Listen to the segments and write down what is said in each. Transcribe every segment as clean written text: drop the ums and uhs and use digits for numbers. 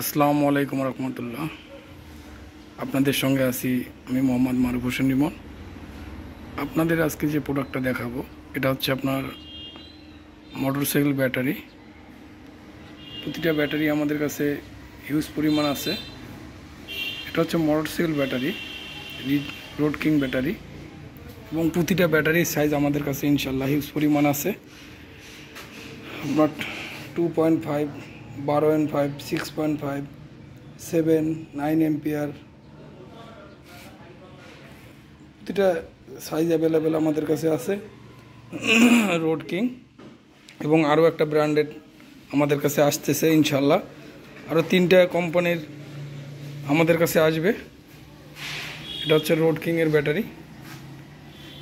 আসসালামু আলাইকুম রহমতুল্লাহ। আপনাদের সঙ্গে আছি আমি মোহাম্মদ মারুফ হোসেন রিমন। আপনাদের আজকে যে প্রোডাক্টটা দেখাবো এটা হচ্ছে আপনার মোটরসাইকেল ব্যাটারি। প্রতিটা ব্যাটারি আমাদের কাছে হিউজ পরিমাণ আছে। এটা হচ্ছে motorcycle battery, road king battery, এবং প্রতিটা ব্যাটারির সাইজ আমাদের কাছে ইনশাল্লাহ হিউজ পরিমাণ আছে। আপনার 2.5, 12.5, 6.5, 7, 9 এম্পিয়ার প্রতিটা সাইজ অ্যাভেলেবেল আমাদের কাছে আছে। রোড কিং এবং আরও একটা ব্র্যান্ডেড আমাদের কাছে আসতেছে ইনশাল্লাহ। আরও 3টা কোম্পানির আমাদের কাছে আসবে। এটা হচ্ছে রোড কিংয়ের ব্যাটারি।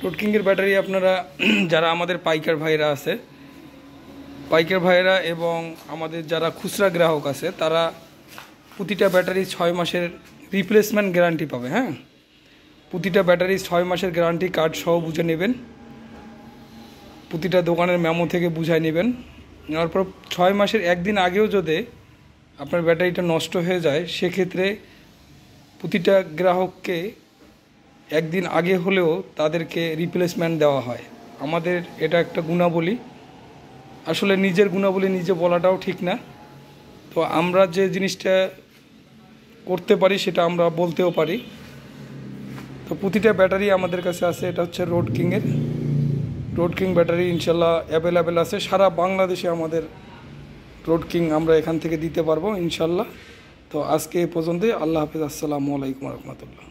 রোড কিংয়ের ব্যাটারি আপনারা যারা আমাদের পাইকার ভাইরা আছে, পাইকার ভাইরা এবং আমাদের যারা খুচরা গ্রাহক আছে, তারা প্রতিটা ব্যাটারি 6 মাসের রিপ্লেসমেন্ট গ্যারান্টি পাবে। হ্যাঁ, প্রতিটা ব্যাটারি 6 মাসের গ্যারান্টি কার্ড সহ বুঝে নেবেন। প্রতিটা দোকানের মেমো থেকে বুঝাই নেবেন। নেওয়ার পর 6 মাসের একদিন আগেও যদি আপনার ব্যাটারিটা নষ্ট হয়ে যায়, সেক্ষেত্রে প্রতিটা গ্রাহককে একদিন আগে হলেও তাদেরকে রিপ্লেসমেন্ট দেওয়া হয়। আমাদের এটা একটা গুণাবলী। আসলে নিজের গুণাবলী নিজে বলাটাও ঠিক না, তো আমরা যে জিনিসটা করতে পারি সেটা আমরা বলতেও পারি। তো প্রতিটা ব্যাটারি আমাদের কাছে আছে। এটা হচ্ছে রোড কিংয়ের। রোড কিং ব্যাটারি ইনশাল্লাহ অ্যাভেলেবেল আছে সারা বাংলাদেশে। আমাদের রোড কিং আমরা এখান থেকে দিতে পারবো ইনশাল্লাহ। তো আজকে এ পর্যন্তই। আল্লাহ হাফেজ। আসসালামু আলাইকুম রহমতুল্লাহ।